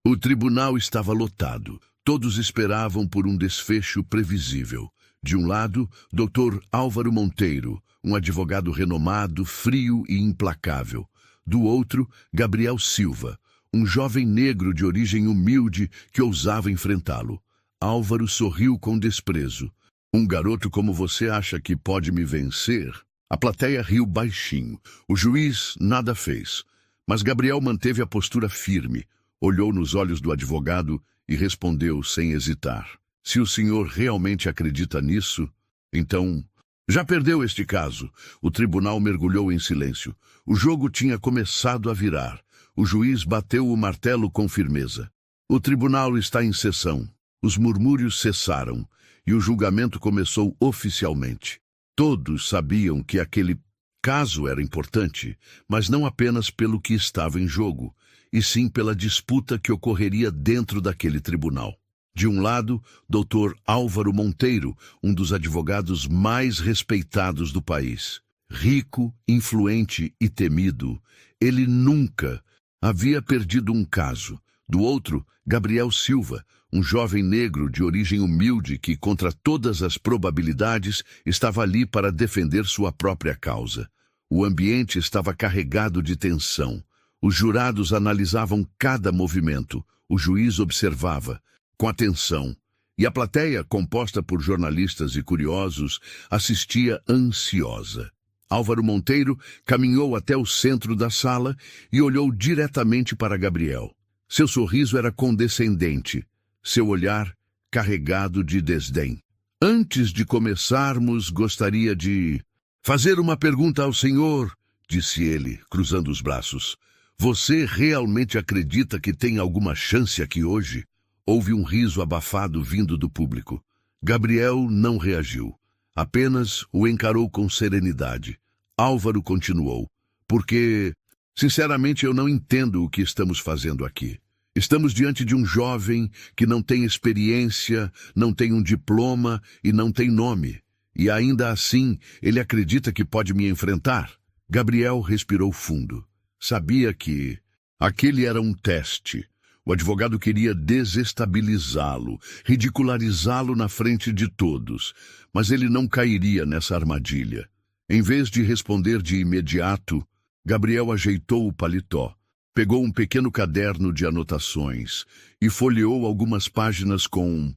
O tribunal estava lotado. Todos esperavam por um desfecho previsível. De um lado, Dr. Álvaro Monteiro, um advogado renomado, frio e implacável. Do outro, Gabriel Silva, um jovem negro de origem humilde que ousava enfrentá-lo. Álvaro sorriu com desprezo. Um garoto como você acha que pode me vencer? A plateia riu baixinho. O juiz nada fez. Mas Gabriel manteve a postura firme, olhou nos olhos do advogado e respondeu sem hesitar. Se o senhor realmente acredita nisso, então... Já perdeu este caso. O tribunal mergulhou em silêncio. O jogo tinha começado a virar. O juiz bateu o martelo com firmeza. O tribunal está em sessão. Os murmúrios cessaram e o julgamento começou oficialmente. Todos sabiam que aquele caso era importante, mas não apenas pelo que estava em jogo, e sim pela disputa que ocorreria dentro daquele tribunal. De um lado, Dr. Álvaro Monteiro, um dos advogados mais respeitados do país. Rico, influente e temido, ele nunca havia perdido um caso. Do outro, Gabriel Silva, um jovem negro de origem humilde que, contra todas as probabilidades, estava ali para defender sua própria causa. O ambiente estava carregado de tensão. Os jurados analisavam cada movimento. O juiz observava com atenção, e a plateia, composta por jornalistas e curiosos, assistia ansiosa. Álvaro Monteiro caminhou até o centro da sala e olhou diretamente para Gabriel. Seu sorriso era condescendente, seu olhar carregado de desdém. Antes de começarmos, gostaria de fazer uma pergunta ao senhor, disse ele, cruzando os braços. Você realmente acredita que tem alguma chance aqui hoje? Houve um riso abafado vindo do público. Gabriel não reagiu. Apenas o encarou com serenidade. Álvaro continuou. Porque, sinceramente, eu não entendo o que estamos fazendo aqui. Estamos diante de um jovem que não tem experiência, não tem um diploma e não tem nome. E ainda assim, ele acredita que pode me enfrentar? Gabriel respirou fundo. Sabia que aquele era um teste. O advogado queria desestabilizá-lo, ridicularizá-lo na frente de todos, mas ele não cairia nessa armadilha. Em vez de responder de imediato, Gabriel ajeitou o paletó, pegou um pequeno caderno de anotações e folheou algumas páginas com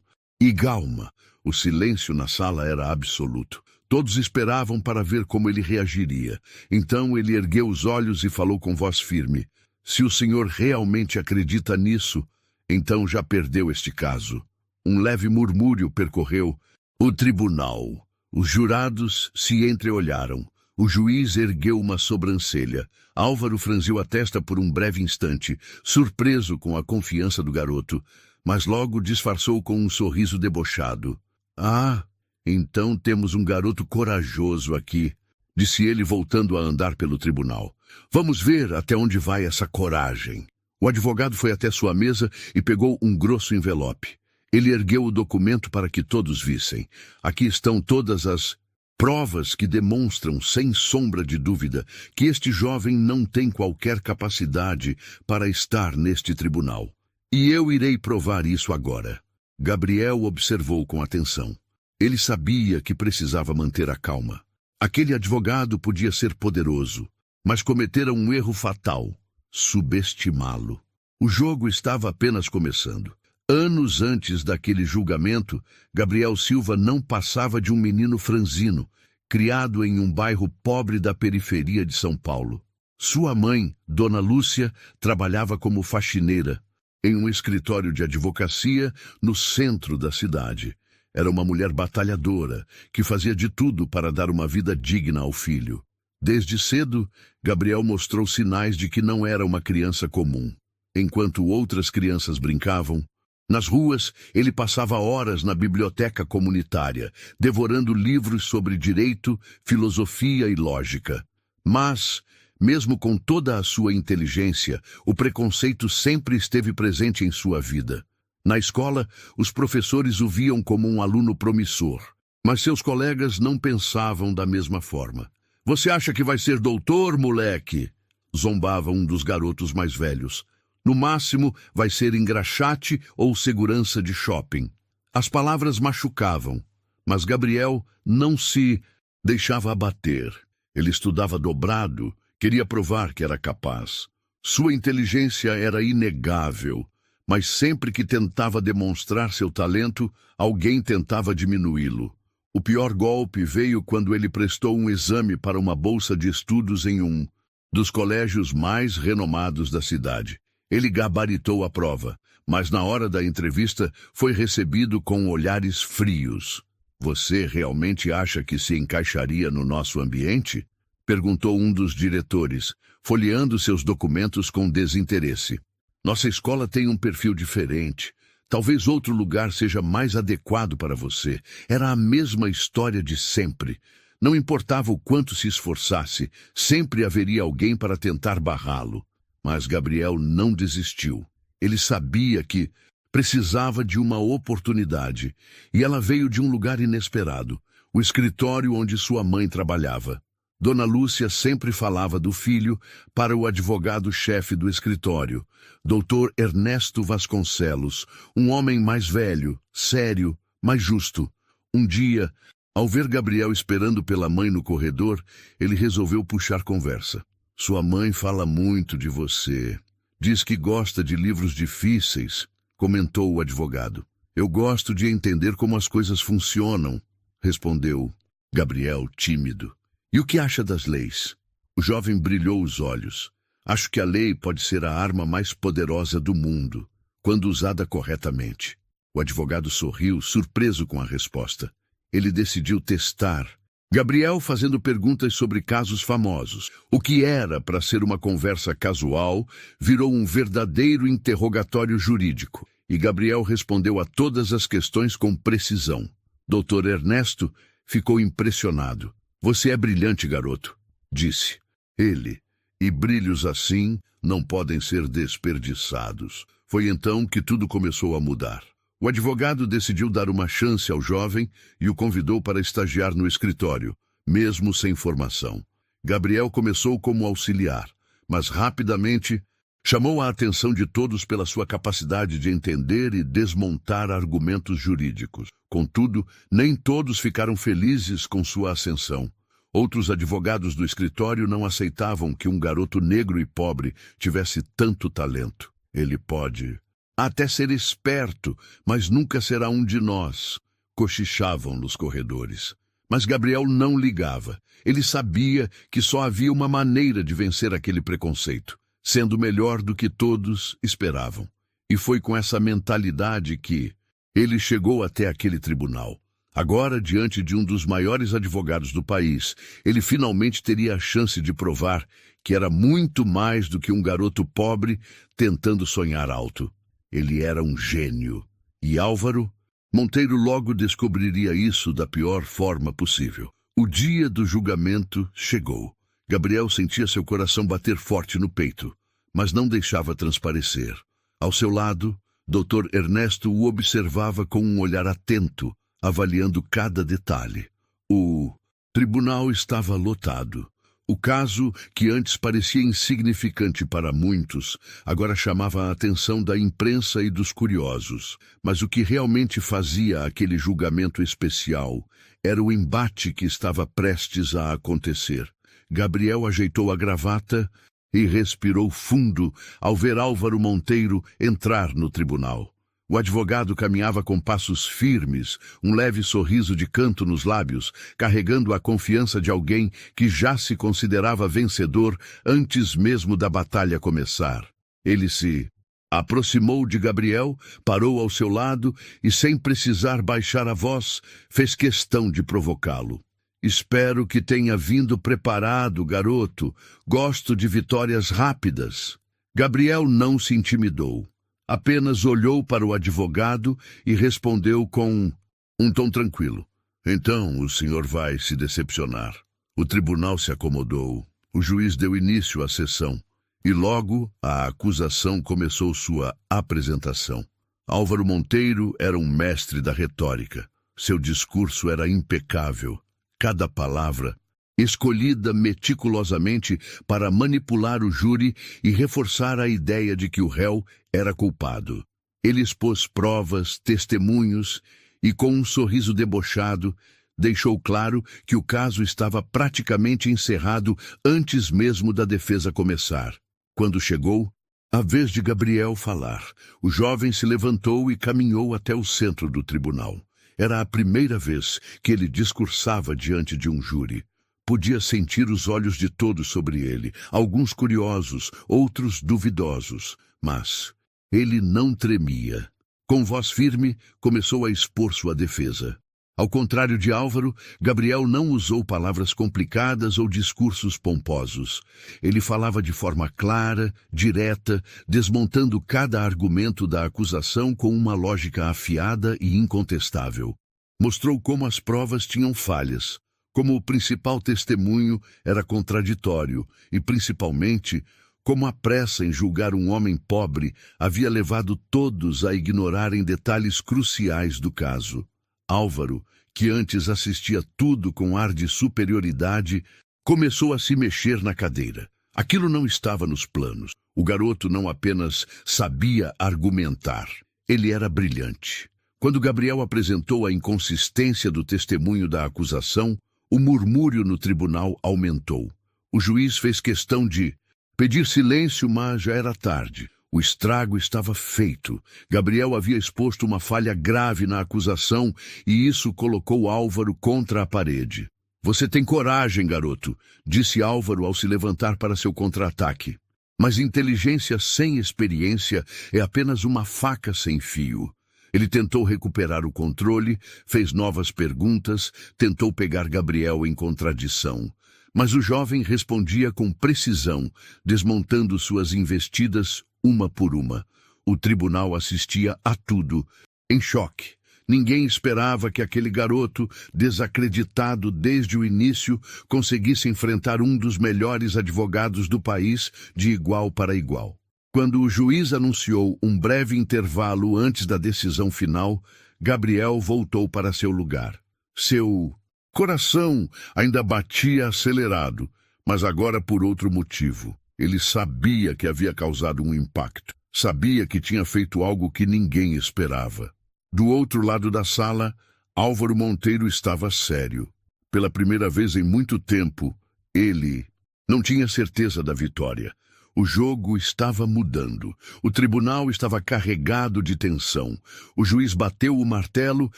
calma. O silêncio na sala era absoluto. Todos esperavam para ver como ele reagiria. Então ele ergueu os olhos e falou com voz firme. Se o senhor realmente acredita nisso, então já perdeu este caso. Um leve murmúrio percorreu o tribunal. Os jurados se entreolharam. O juiz ergueu uma sobrancelha. Álvaro franziu a testa por um breve instante, surpreso com a confiança do garoto, mas logo disfarçou com um sorriso debochado. Ah, então temos um garoto corajoso aqui, disse ele voltando a andar pelo tribunal. Vamos ver até onde vai essa coragem. O advogado foi até sua mesa e pegou um grosso envelope. Ele ergueu o documento para que todos vissem. Aqui estão todas as provas que demonstram, sem sombra de dúvida, que este jovem não tem qualquer capacidade para estar neste tribunal. E eu irei provar isso agora. Gabriel observou com atenção. Ele sabia que precisava manter a calma. Aquele advogado podia ser poderoso, mas cometera um erro fatal: subestimá-lo. O jogo estava apenas começando. Anos antes daquele julgamento, Gabriel Silva não passava de um menino franzino, criado em um bairro pobre da periferia de São Paulo. Sua mãe, Dona Lúcia, trabalhava como faxineira em um escritório de advocacia no centro da cidade. Era uma mulher batalhadora, que fazia de tudo para dar uma vida digna ao filho. Desde cedo, Gabriel mostrou sinais de que não era uma criança comum. Enquanto outras crianças brincavam, nas ruas, ele passava horas na biblioteca comunitária, devorando livros sobre direito, filosofia e lógica. Mas, mesmo com toda a sua inteligência, o preconceito sempre esteve presente em sua vida. Na escola, os professores o viam como um aluno promissor, mas seus colegas não pensavam da mesma forma. Você acha que vai ser doutor, moleque? Zombava um dos garotos mais velhos. No máximo, vai ser engraxate ou segurança de shopping. As palavras machucavam, mas Gabriel não se deixava abater. Ele estudava dobrado, queria provar que era capaz. Sua inteligência era inegável, mas sempre que tentava demonstrar seu talento, alguém tentava diminuí-lo. O pior golpe veio quando ele prestou um exame para uma bolsa de estudos em um dos colégios mais renomados da cidade. Ele gabaritou a prova, mas na hora da entrevista foi recebido com olhares frios. "Você realmente acha que se encaixaria no nosso ambiente?" perguntou um dos diretores, folheando seus documentos com desinteresse. "Nossa escola tem um perfil diferente. Talvez outro lugar seja mais adequado para você." Era a mesma história de sempre. Não importava o quanto se esforçasse, sempre haveria alguém para tentar barrá-lo. Mas Gabriel não desistiu. Ele sabia que precisava de uma oportunidade, e ela veio de um lugar inesperado, o escritório onde sua mãe trabalhava. Dona Lúcia sempre falava do filho para o advogado-chefe do escritório, Dr. Ernesto Vasconcelos, um homem mais velho, sério, mas justo. Um dia, ao ver Gabriel esperando pela mãe no corredor, ele resolveu puxar conversa. "Sua mãe fala muito de você. Diz que gosta de livros difíceis", comentou o advogado. "Eu gosto de entender como as coisas funcionam", respondeu Gabriel, tímido. "E o que acha das leis?" O jovem brilhou os olhos. "Acho que a lei pode ser a arma mais poderosa do mundo, quando usada corretamente." O advogado sorriu, surpreso com a resposta. Ele decidiu testar. Gabriel fazendo perguntas sobre casos famosos. O que era para ser uma conversa casual virou um verdadeiro interrogatório jurídico. E Gabriel respondeu a todas as questões com precisão. Dr. Ernesto ficou impressionado. "Você é brilhante, garoto", disse ele. "E brilhos assim não podem ser desperdiçados." Foi então que tudo começou a mudar. O advogado decidiu dar uma chance ao jovem e o convidou para estagiar no escritório, mesmo sem formação. Gabriel começou como auxiliar, mas rapidamente chamou a atenção de todos pela sua capacidade de entender e desmontar argumentos jurídicos. Contudo, nem todos ficaram felizes com sua ascensão. Outros advogados do escritório não aceitavam que um garoto negro e pobre tivesse tanto talento. "Ele pode até ser esperto, mas nunca será um de nós", cochichavam nos corredores. Mas Gabriel não ligava. Ele sabia que só havia uma maneira de vencer aquele preconceito, sendo melhor do que todos esperavam. E foi com essa mentalidade que ele chegou até aquele tribunal. Agora, diante de um dos maiores advogados do país, ele finalmente teria a chance de provar que era muito mais do que um garoto pobre tentando sonhar alto. Ele era um gênio. E Álvaro Monteiro logo descobriria isso da pior forma possível. O dia do julgamento chegou. Gabriel sentia seu coração bater forte no peito, mas não deixava transparecer. Ao seu lado, Dr. Ernesto o observava com um olhar atento, avaliando cada detalhe. O tribunal estava lotado. O caso, que antes parecia insignificante para muitos, agora chamava a atenção da imprensa e dos curiosos. Mas o que realmente fazia aquele julgamento especial era o embate que estava prestes a acontecer. Gabriel ajeitou a gravata e respirou fundo ao ver Álvaro Monteiro entrar no tribunal. O advogado caminhava com passos firmes, um leve sorriso de canto nos lábios, carregando a confiança de alguém que já se considerava vencedor antes mesmo da batalha começar. Ele se aproximou de Gabriel, parou ao seu lado e, sem precisar baixar a voz, fez questão de provocá-lo. "Espero que tenha vindo preparado, garoto. Gosto de vitórias rápidas." Gabriel não se intimidou. Apenas olhou para o advogado e respondeu com um tom tranquilo. "Então o senhor vai se decepcionar." O tribunal se acomodou. O juiz deu início à sessão. E logo a acusação começou sua apresentação. Álvaro Monteiro era um mestre da retórica. Seu discurso era impecável. Cada palavra escolhida meticulosamente para manipular o júri e reforçar a ideia de que o réu era culpado. Ele expôs provas, testemunhos e, com um sorriso debochado, deixou claro que o caso estava praticamente encerrado antes mesmo da defesa começar. Quando chegou a vez de Gabriel falar, o jovem se levantou e caminhou até o centro do tribunal. Era a primeira vez que ele discursava diante de um júri. Podia sentir os olhos de todos sobre ele, alguns curiosos, outros duvidosos, mas ele não tremia. Com voz firme, começou a expor sua defesa. Ao contrário de Álvaro, Gabriel não usou palavras complicadas ou discursos pomposos. Ele falava de forma clara, direta, desmontando cada argumento da acusação com uma lógica afiada e incontestável. Mostrou como as provas tinham falhas, como o principal testemunho era contraditório e, principalmente, como a pressa em julgar um homem pobre havia levado todos a ignorarem detalhes cruciais do caso. Álvaro, que antes assistia tudo com ar de superioridade, começou a se mexer na cadeira. Aquilo não estava nos planos. O garoto não apenas sabia argumentar, ele era brilhante. Quando Gabriel apresentou a inconsistência do testemunho da acusação, o murmúrio no tribunal aumentou. O juiz fez questão de pedir silêncio, mas já era tarde. O estrago estava feito. Gabriel havia exposto uma falha grave na acusação e isso colocou Álvaro contra a parede. "Você tem coragem, garoto", disse Álvaro ao se levantar para seu contra-ataque. Mas inteligência sem experiência é apenas uma faca sem fio. Ele tentou recuperar o controle, fez novas perguntas, tentou pegar Gabriel em contradição. Mas o jovem respondia com precisão, desmontando suas investidas uma por uma. O tribunal assistia a tudo, em choque. Ninguém esperava que aquele garoto, desacreditado desde o início, conseguisse enfrentar um dos melhores advogados do país de igual para igual. Quando o juiz anunciou um breve intervalo antes da decisão final, Gabriel voltou para seu lugar. Seu coração ainda batia acelerado, mas agora por outro motivo. Ele sabia que havia causado um impacto. Sabia que tinha feito algo que ninguém esperava. Do outro lado da sala, Álvaro Monteiro estava sério. Pela primeira vez em muito tempo, ele não tinha certeza da vitória. O jogo estava mudando. O tribunal estava carregado de tensão. O juiz bateu o martelo,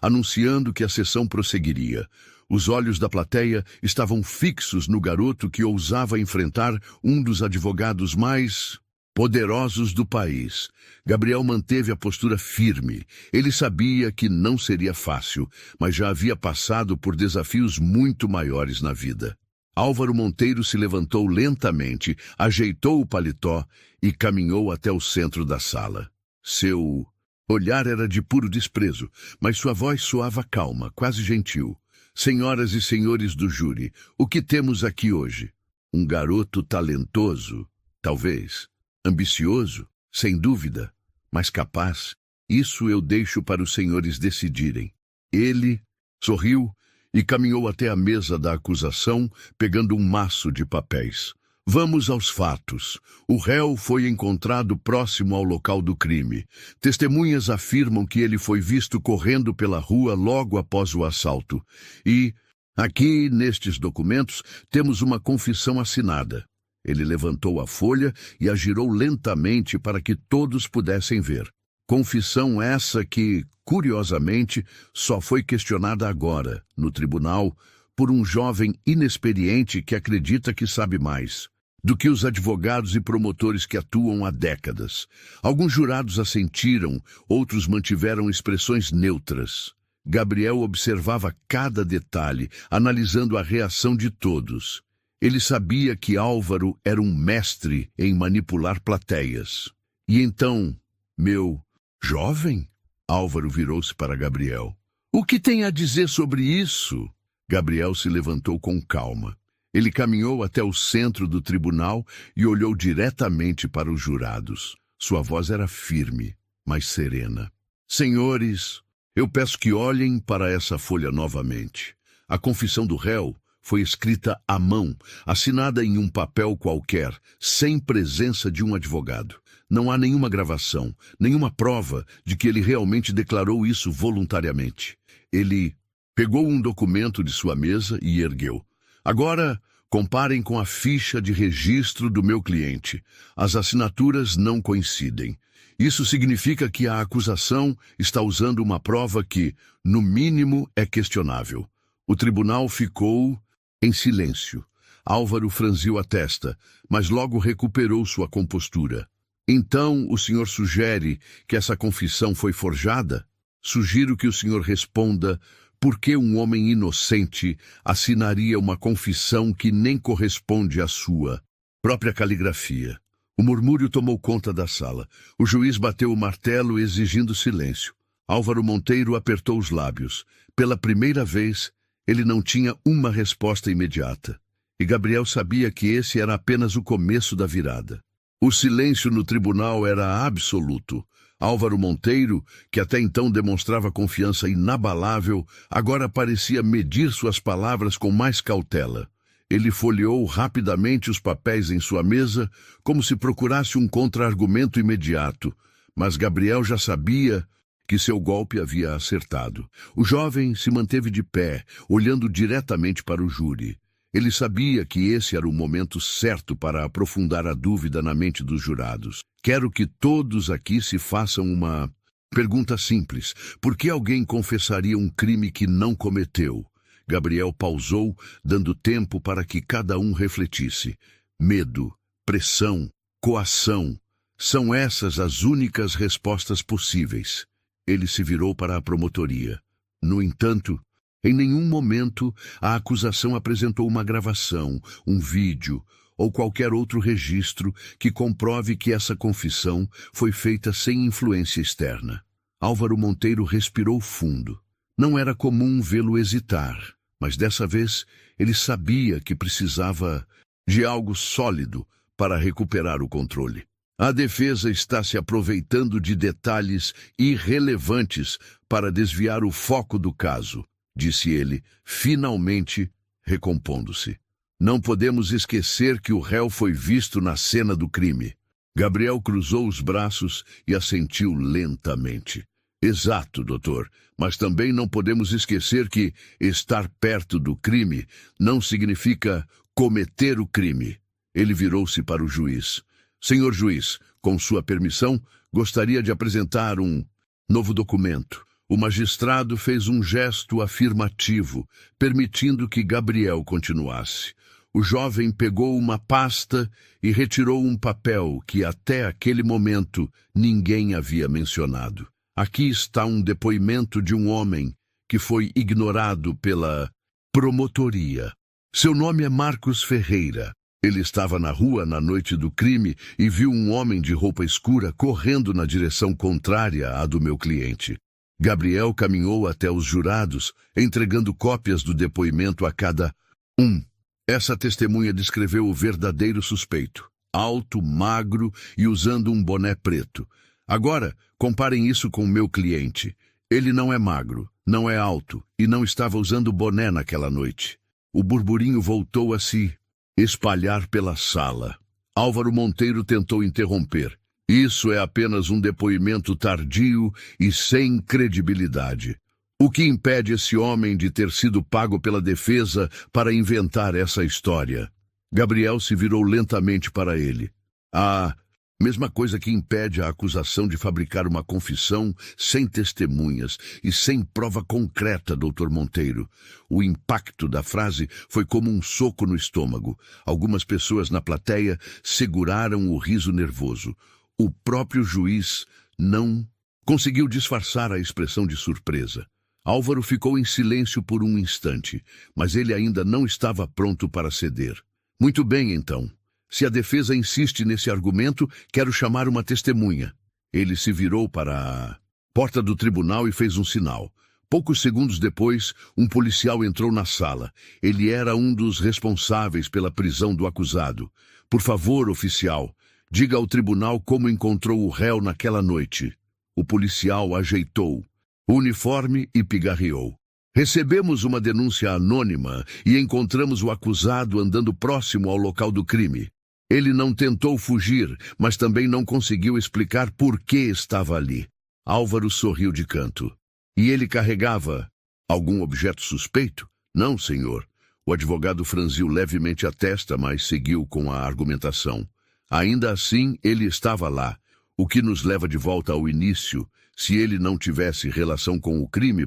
anunciando que a sessão prosseguiria. Os olhos da plateia estavam fixos no garoto que ousava enfrentar um dos advogados mais poderosos do país. Gabriel manteve a postura firme. Ele sabia que não seria fácil, mas já havia passado por desafios muito maiores na vida. Álvaro Monteiro se levantou lentamente, ajeitou o paletó e caminhou até o centro da sala. Seu olhar era de puro desprezo, mas sua voz soava calma, quase gentil. "Senhoras e senhores do júri, o que temos aqui hoje? Um garoto talentoso, talvez, ambicioso, sem dúvida, mas capaz. Isso eu deixo para os senhores decidirem." Ele sorriu e caminhou até a mesa da acusação, pegando um maço de papéis. "Vamos aos fatos. O réu foi encontrado próximo ao local do crime. Testemunhas afirmam que ele foi visto correndo pela rua logo após o assalto. E, aqui, nestes documentos, temos uma confissão assinada." Ele levantou a folha e a girou lentamente para que todos pudessem ver. Confissão essa que, curiosamente, só foi questionada agora, no tribunal, por um jovem inexperiente que acredita que sabe mais do que os advogados e promotores que atuam há décadas. Alguns jurados assentiram, outros mantiveram expressões neutras. Gabriel observava cada detalhe, analisando a reação de todos. Ele sabia que Álvaro era um mestre em manipular plateias. E então, meu jovem? Álvaro virou-se para Gabriel. "O que tem a dizer sobre isso?" Gabriel se levantou com calma. Ele caminhou até o centro do tribunal e olhou diretamente para os jurados. Sua voz era firme, mas serena. "Senhores, eu peço que olhem para essa folha novamente. A confissão do réu foi escrita à mão, assinada em um papel qualquer, sem presença de um advogado. Não há nenhuma gravação, nenhuma prova de que ele realmente declarou isso voluntariamente. Ele pegou um documento de sua mesa e ergueu. Agora, comparem com a ficha de registro do meu cliente. As assinaturas não coincidem. Isso significa que a acusação está usando uma prova que, no mínimo, é questionável. O tribunal ficou em silêncio. Álvaro franziu a testa, mas logo recuperou sua compostura. Então, o senhor sugere que essa confissão foi forjada? Sugiro que o senhor responda por que um homem inocente assinaria uma confissão que nem corresponde à sua própria caligrafia. O murmúrio tomou conta da sala. O juiz bateu o martelo exigindo silêncio. Álvaro Monteiro apertou os lábios. Pela primeira vez, ele não tinha uma resposta imediata. E Gabriel sabia que esse era apenas o começo da virada. O silêncio no tribunal era absoluto. Álvaro Monteiro, que até então demonstrava confiança inabalável, agora parecia medir suas palavras com mais cautela. Ele folheou rapidamente os papéis em sua mesa, como se procurasse um contra-argumento imediato. Mas Gabriel já sabia que seu golpe havia acertado. O jovem se manteve de pé, olhando diretamente para o júri. Ele sabia que esse era o momento certo para aprofundar a dúvida na mente dos jurados. Quero que todos aqui se façam uma pergunta simples. Por que alguém confessaria um crime que não cometeu? Gabriel pausou, dando tempo para que cada um refletisse. Medo, pressão, coação. São essas as únicas respostas possíveis. Ele se virou para a promotoria. No entanto, em nenhum momento a acusação apresentou uma gravação, um vídeo ou qualquer outro registro que comprove que essa confissão foi feita sem influência externa. Álvaro Monteiro respirou fundo. Não era comum vê-lo hesitar, mas dessa vez ele sabia que precisava de algo sólido para recuperar o controle. A defesa está se aproveitando de detalhes irrelevantes para desviar o foco do caso, disse ele, finalmente recompondo-se. Não podemos esquecer que o réu foi visto na cena do crime. Gabriel cruzou os braços e assentiu lentamente. Exato, doutor, mas também não podemos esquecer que estar perto do crime não significa cometer o crime. Ele virou-se para o juiz. Senhor juiz, com sua permissão, gostaria de apresentar um novo documento. O magistrado fez um gesto afirmativo, permitindo que Gabriel continuasse. O jovem pegou uma pasta e retirou um papel que até aquele momento ninguém havia mencionado. Aqui está um depoimento de um homem que foi ignorado pela promotoria. Seu nome é Marcos Ferreira. Ele estava na rua na noite do crime e viu um homem de roupa escura correndo na direção contrária à do meu cliente. Gabriel caminhou até os jurados, entregando cópias do depoimento a cada um. Essa testemunha descreveu o verdadeiro suspeito, alto, magro e usando um boné preto. Agora, comparem isso com o meu cliente. Ele não é magro, não é alto e não estava usando boné naquela noite. O burburinho voltou a se espalhar pela sala. Álvaro Monteiro tentou interromper. Isso é apenas um depoimento tardio e sem credibilidade. O que impede esse homem de ter sido pago pela defesa para inventar essa história? Gabriel se virou lentamente para ele. A mesma coisa que impede a acusação de fabricar uma confissão sem testemunhas e sem prova concreta, Dr. Monteiro. O impacto da frase foi como um soco no estômago. Algumas pessoas na plateia seguraram o riso nervoso. O próprio juiz não conseguiu disfarçar a expressão de surpresa. Álvaro ficou em silêncio por um instante, mas ele ainda não estava pronto para ceder. Muito bem, então. Se a defesa insiste nesse argumento, quero chamar uma testemunha. Ele se virou para a porta do tribunal e fez um sinal. Poucos segundos depois, um policial entrou na sala. Ele era um dos responsáveis pela prisão do acusado. Por favor, oficial, diga ao tribunal como encontrou o réu naquela noite. O policial ajeitou o uniforme e pigarreou. Recebemos uma denúncia anônima e encontramos o acusado andando próximo ao local do crime. Ele não tentou fugir, mas também não conseguiu explicar por que estava ali. Álvaro sorriu de canto. E ele carregava algum objeto suspeito? Não, senhor. O advogado franziu levemente a testa, mas seguiu com a argumentação. Ainda assim, ele estava lá, o que nos leva de volta ao início. Se ele não tivesse relação com o crime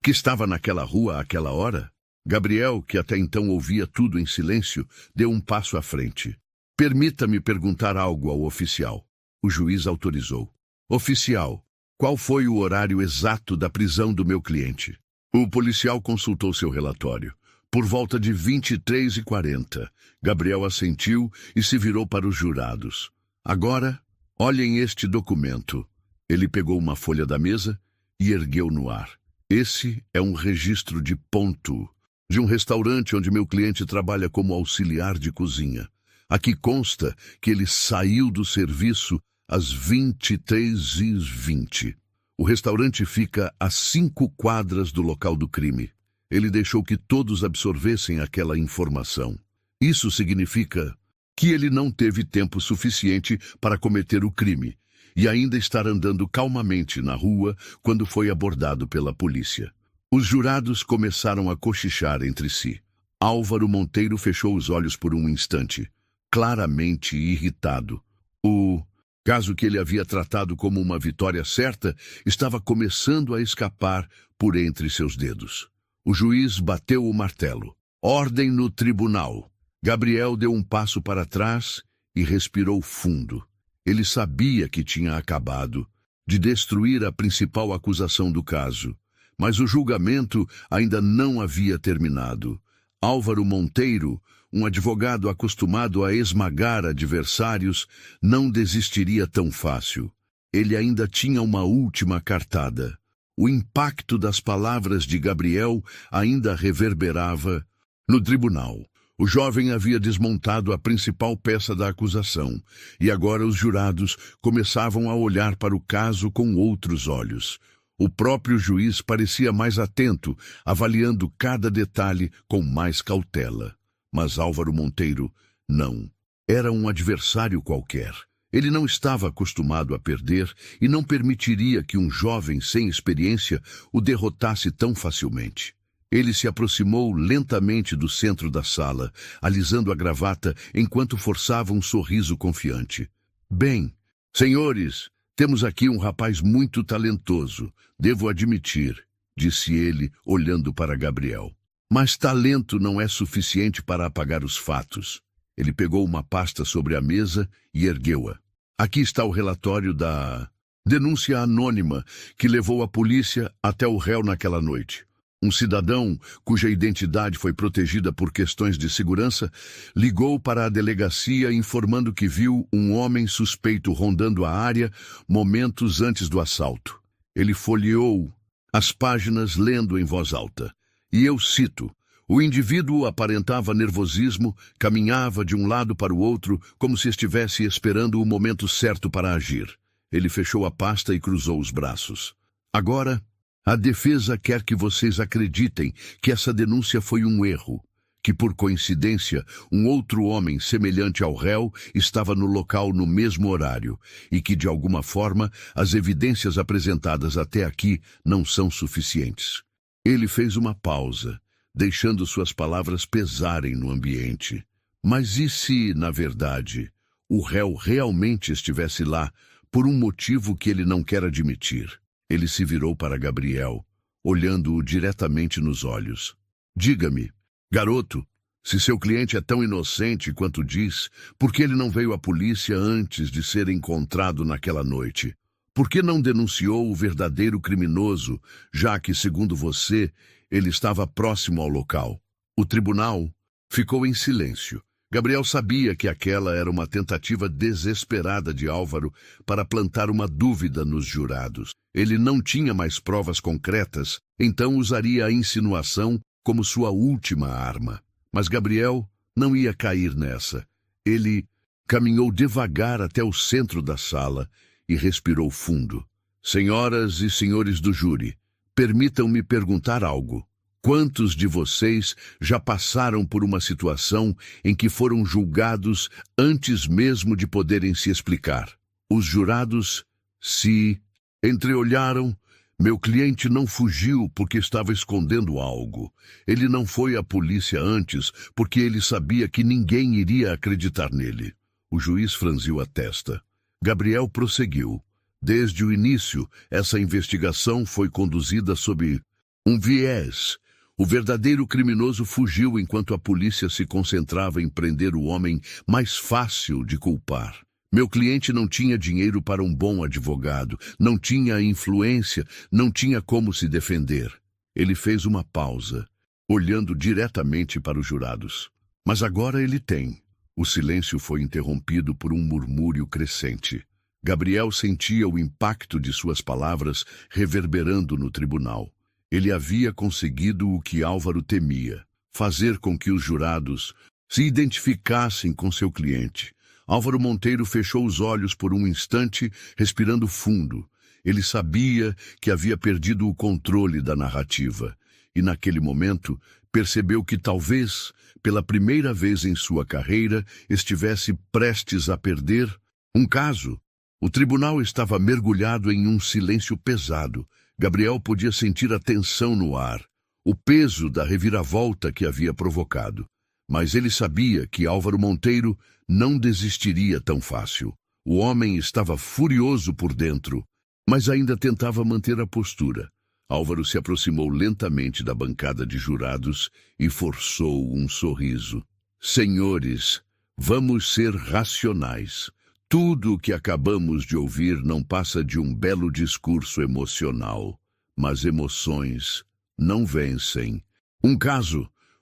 que estava naquela rua àquela hora? Gabriel, que até então ouvia tudo em silêncio, deu um passo à frente. Permita-me perguntar algo ao oficial. O juiz autorizou. Oficial, qual foi o horário exato da prisão do meu cliente? O policial consultou seu relatório. Por volta de 23h40, Gabriel assentiu e se virou para os jurados. Agora, olhem este documento. Ele pegou uma folha da mesa e ergueu no ar. Esse é um registro de ponto de um restaurante onde meu cliente trabalha como auxiliar de cozinha. Aqui consta que ele saiu do serviço às 23h20. O restaurante fica a 5 quadras do local do crime. Ele deixou que todos absorvessem aquela informação. Isso significa que ele não teve tempo suficiente para cometer o crime e ainda estar andando calmamente na rua quando foi abordado pela polícia. Os jurados começaram a cochichar entre si. Álvaro Monteiro fechou os olhos por um instante, claramente irritado. O caso que ele havia tratado como uma vitória certa estava começando a escapar por entre seus dedos. O juiz bateu o martelo. Ordem no tribunal. Gabriel deu um passo para trás e respirou fundo. Ele sabia que tinha acabado de destruir a principal acusação do caso, mas o julgamento ainda não havia terminado. Álvaro Monteiro, um advogado acostumado a esmagar adversários, não desistiria tão fácil. Ele ainda tinha uma última cartada. O impacto das palavras de Gabriel ainda reverberava no tribunal. O jovem havia desmontado a principal peça da acusação, e agora os jurados começavam a olhar para o caso com outros olhos. O próprio juiz parecia mais atento, avaliando cada detalhe com mais cautela. Mas Álvaro Monteiro não. Era um adversário qualquer. Ele não estava acostumado a perder e não permitiria que um jovem sem experiência o derrotasse tão facilmente. Ele se aproximou lentamente do centro da sala, alisando a gravata enquanto forçava um sorriso confiante. Bem, senhores, temos aqui um rapaz muito talentoso, devo admitir, disse ele, olhando para Gabriel. Mas talento não é suficiente para apagar os fatos. Ele pegou uma pasta sobre a mesa e ergueu-a. Aqui está o relatório da denúncia anônima que levou a polícia até o réu naquela noite. Um cidadão, cuja identidade foi protegida por questões de segurança, ligou para a delegacia informando que viu um homem suspeito rondando a área momentos antes do assalto. Ele folheou as páginas lendo em voz alta. E eu cito: o indivíduo aparentava nervosismo, caminhava de um lado para o outro como se estivesse esperando o momento certo para agir. Ele fechou a pasta e cruzou os braços. Agora, a defesa quer que vocês acreditem que essa denúncia foi um erro, que por coincidência um outro homem semelhante ao réu estava no local no mesmo horário e que de alguma forma as evidências apresentadas até aqui não são suficientes. Ele fez uma pausa, deixando suas palavras pesarem no ambiente. Mas e se, na verdade, o réu realmente estivesse lá por um motivo que ele não quer admitir? Ele se virou para Gabriel, olhando-o diretamente nos olhos. Diga-me, garoto, se seu cliente é tão inocente quanto diz, por que ele não veio à polícia antes de ser encontrado naquela noite? Por que não denunciou o verdadeiro criminoso, já que, segundo você, ele estava próximo ao local? O tribunal ficou em silêncio. Gabriel sabia que aquela era uma tentativa desesperada de Álvaro para plantar uma dúvida nos jurados. Ele não tinha mais provas concretas, então usaria a insinuação como sua última arma. Mas Gabriel não ia cair nessa. Ele caminhou devagar até o centro da sala e respirou fundo. Senhoras e senhores do júri, permitam-me perguntar algo. Quantos de vocês já passaram por uma situação em que foram julgados antes mesmo de poderem se explicar? Os jurados se entreolharam. Meu cliente não fugiu porque estava escondendo algo. Ele não foi à polícia antes porque ele sabia que ninguém iria acreditar nele. O juiz franziu a testa. Gabriel prosseguiu. Desde o início, essa investigação foi conduzida sob um viés. O verdadeiro criminoso fugiu enquanto a polícia se concentrava em prender o homem mais fácil de culpar. Meu cliente não tinha dinheiro para um bom advogado, não tinha influência, não tinha como se defender. Ele fez uma pausa, olhando diretamente para os jurados. Mas agora ele tem. O silêncio foi interrompido por um murmúrio crescente. Gabriel sentia o impacto de suas palavras reverberando no tribunal. Ele havia conseguido o que Álvaro temia, fazer com que os jurados se identificassem com seu cliente. Álvaro Monteiro fechou os olhos por um instante, respirando fundo. Ele sabia que havia perdido o controle da narrativa. E naquele momento, percebeu que talvez, pela primeira vez em sua carreira, estivesse prestes a perder um caso. O tribunal estava mergulhado em um silêncio pesado. Gabriel podia sentir a tensão no ar, o peso da reviravolta que havia provocado. Mas ele sabia que Álvaro Monteiro não desistiria tão fácil. O homem estava furioso por dentro, mas ainda tentava manter a postura. Álvaro se aproximou lentamente da bancada de jurados e forçou um sorriso. Senhores, vamos ser racionais. Tudo o que acabamos de ouvir não passa de um belo discurso emocional, mas emoções não vencem.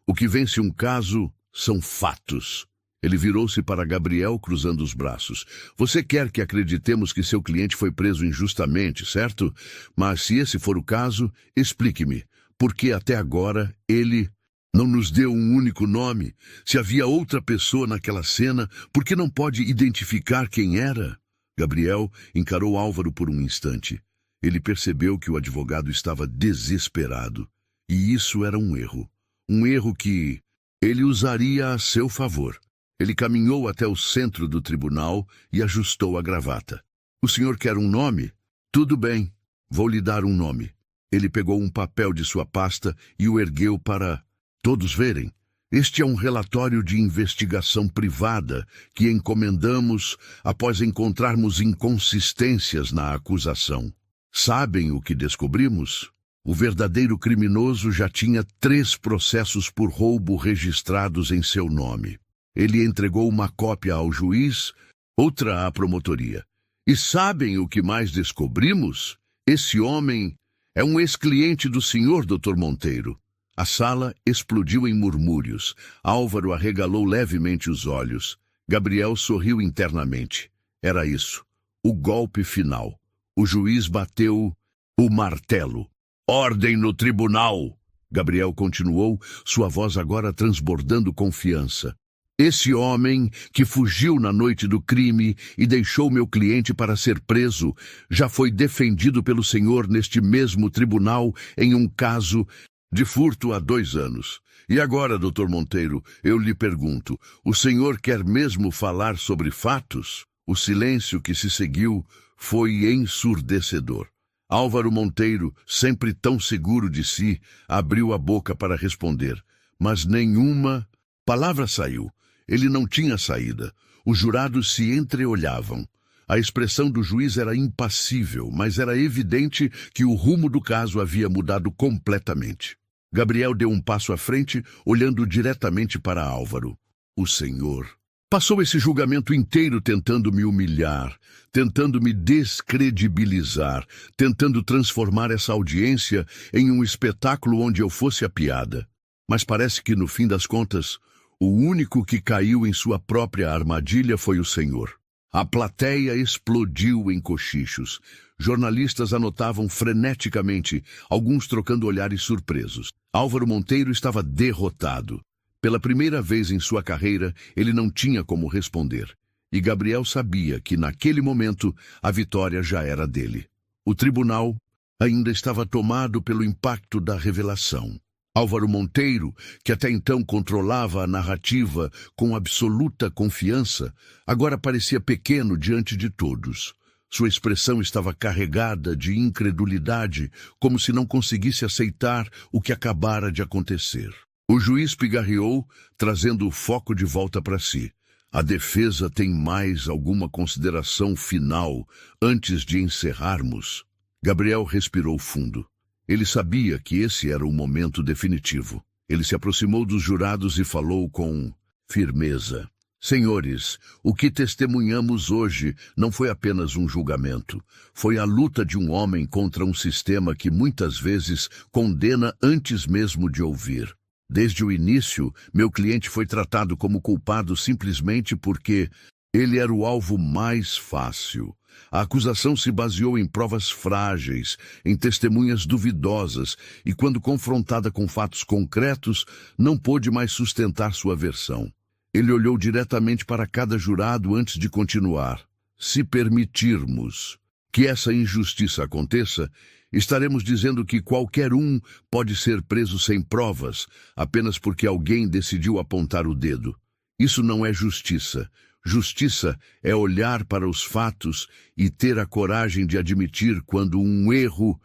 O que vence um caso são fatos. Ele virou-se para Gabriel, cruzando os braços. Você quer que acreditemos que seu cliente foi preso injustamente, certo? Mas se esse for o caso, explique-me, por que até agora ele não nos deu um único nome? Se havia outra pessoa naquela cena, por que não pode identificar quem era? Gabriel encarou Álvaro por um instante. Ele percebeu que o advogado estava desesperado. E isso era um erro. Um erro que ele usaria a seu favor. Ele caminhou até o centro do tribunal e ajustou a gravata. O senhor quer um nome? Tudo bem, vou lhe dar um nome. Ele pegou um papel de sua pasta e o ergueu para todos verem. Este é um relatório de investigação privada que encomendamos após encontrarmos inconsistências na acusação. Sabem o que descobrimos? O verdadeiro criminoso já tinha 3 processos por roubo registrados em seu nome. Ele entregou uma cópia ao juiz, outra à promotoria. E sabem o que mais descobrimos? Esse homem é um ex-cliente do senhor Dr. Monteiro. A sala explodiu em murmúrios. Álvaro arregalou levemente os olhos. Gabriel sorriu internamente. Era isso. O golpe final. O juiz bateu o martelo. Ordem no tribunal! Gabriel continuou, sua voz agora transbordando confiança. Esse homem que fugiu na noite do crime e deixou meu cliente para ser preso já foi defendido pelo senhor neste mesmo tribunal em um caso de furto há 2 anos. E agora, Dr. Monteiro, eu lhe pergunto, o senhor quer mesmo falar sobre fatos? O silêncio que se seguiu foi ensurdecedor. Álvaro Monteiro, sempre tão seguro de si, abriu a boca para responder, mas nenhuma palavra saiu. Ele não tinha saída. Os jurados se entreolhavam. A expressão do juiz era impassível, mas era evidente que o rumo do caso havia mudado completamente. Gabriel deu um passo à frente, olhando diretamente para Álvaro. O senhor passou esse julgamento inteiro tentando me humilhar, tentando me descredibilizar, tentando transformar essa audiência em um espetáculo onde eu fosse a piada. Mas parece que, no fim das contas, o único que caiu em sua própria armadilha foi o senhor. A plateia explodiu em cochichos. Jornalistas anotavam freneticamente, alguns trocando olhares surpresos. Álvaro Monteiro estava derrotado. Pela primeira vez em sua carreira, ele não tinha como responder. E Gabriel sabia que, naquele momento, a vitória já era dele. O tribunal ainda estava tomado pelo impacto da revelação. Álvaro Monteiro, que até então controlava a narrativa com absoluta confiança, agora parecia pequeno diante de todos. Sua expressão estava carregada de incredulidade, como se não conseguisse aceitar o que acabara de acontecer. O juiz pigarreou, trazendo o foco de volta para si. A defesa tem mais alguma consideração final antes de encerrarmos? Gabriel respirou fundo. Ele sabia que esse era o momento definitivo. Ele se aproximou dos jurados e falou com firmeza. Senhores, o que testemunhamos hoje não foi apenas um julgamento. Foi a luta de um homem contra um sistema que muitas vezes condena antes mesmo de ouvir. Desde o início, meu cliente foi tratado como culpado simplesmente porque ele era o alvo mais fácil. A acusação se baseou em provas frágeis, em testemunhas duvidosas, e quando confrontada com fatos concretos, não pôde mais sustentar sua versão. Ele olhou diretamente para cada jurado antes de continuar. Se permitirmos que essa injustiça aconteça, estaremos dizendo que qualquer um pode ser preso sem provas, apenas porque alguém decidiu apontar o dedo. Isso não é justiça. Justiça é olhar para os fatos e ter a coragem de admitir quando um erro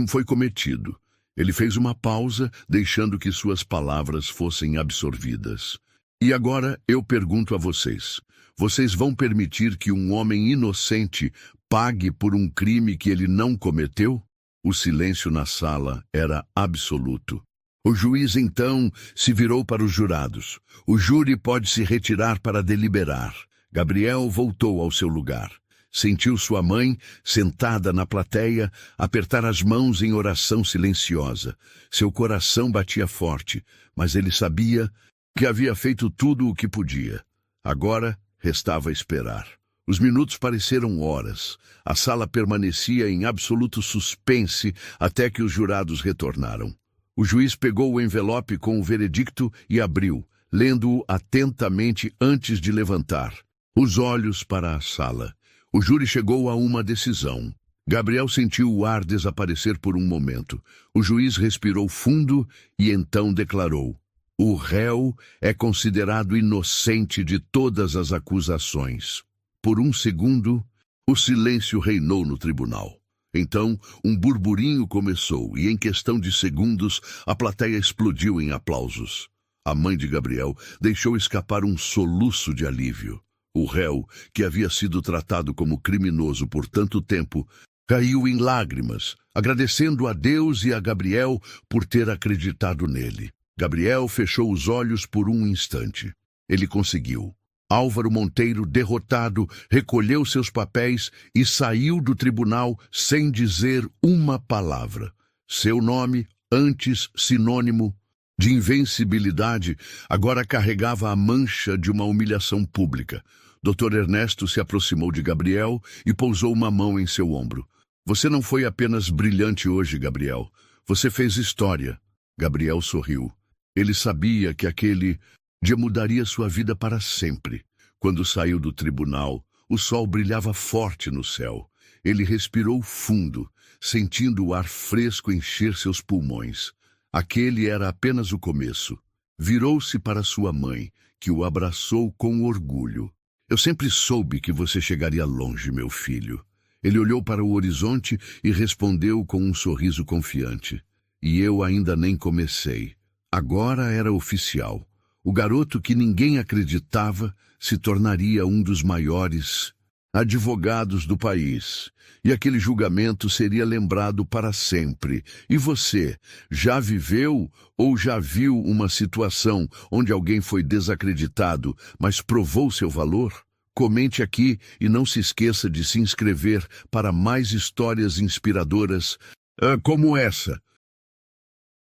foi cometido. Ele fez uma pausa, deixando que suas palavras fossem absorvidas. E agora eu pergunto a vocês: vocês vão permitir que um homem inocente pague por um crime que ele não cometeu? O silêncio na sala era absoluto. O juiz, então, se virou para os jurados. O júri pode se retirar para deliberar. Gabriel voltou ao seu lugar. Sentiu sua mãe, sentada na plateia, apertar as mãos em oração silenciosa. Seu coração batia forte, mas ele sabia que havia feito tudo o que podia. Agora restava esperar. Os minutos pareceram horas. A sala permanecia em absoluto suspense até que os jurados retornaram. O juiz pegou o envelope com o veredicto e abriu, lendo-o atentamente antes de levantar os olhos para a sala. O júri chegou a uma decisão. Gabriel sentiu o ar desaparecer por um momento. O juiz respirou fundo e então declarou: o réu é considerado inocente de todas as acusações. Por um segundo, o silêncio reinou no tribunal. Então, um burburinho começou e, em questão de segundos, a plateia explodiu em aplausos. A mãe de Gabriel deixou escapar um soluço de alívio. O réu, que havia sido tratado como criminoso por tanto tempo, caiu em lágrimas, agradecendo a Deus e a Gabriel por ter acreditado nele. Gabriel fechou os olhos por um instante. Ele conseguiu. Álvaro Monteiro, derrotado, recolheu seus papéis e saiu do tribunal sem dizer uma palavra. Seu nome, antes sinônimo de invencibilidade, agora carregava a mancha de uma humilhação pública. Dr. Ernesto se aproximou de Gabriel e pousou uma mão em seu ombro. Você não foi apenas brilhante hoje, Gabriel. Você fez história. Gabriel sorriu. Ele sabia que aquele dia mudaria sua vida para sempre. Quando saiu do tribunal, o sol brilhava forte no céu. Ele respirou fundo, sentindo o ar fresco encher seus pulmões. Aquele era apenas o começo. Virou-se para sua mãe, que o abraçou com orgulho. Eu sempre soube que você chegaria longe, meu filho. Ele olhou para o horizonte e respondeu com um sorriso confiante. E eu ainda nem comecei. Agora era oficial. O garoto que ninguém acreditava se tornaria um dos maiores advogados do país. E aquele julgamento seria lembrado para sempre. E você, já viveu ou já viu uma situação onde alguém foi desacreditado, mas provou seu valor? Comente aqui e não se esqueça de se inscrever para mais histórias inspiradoras como essa.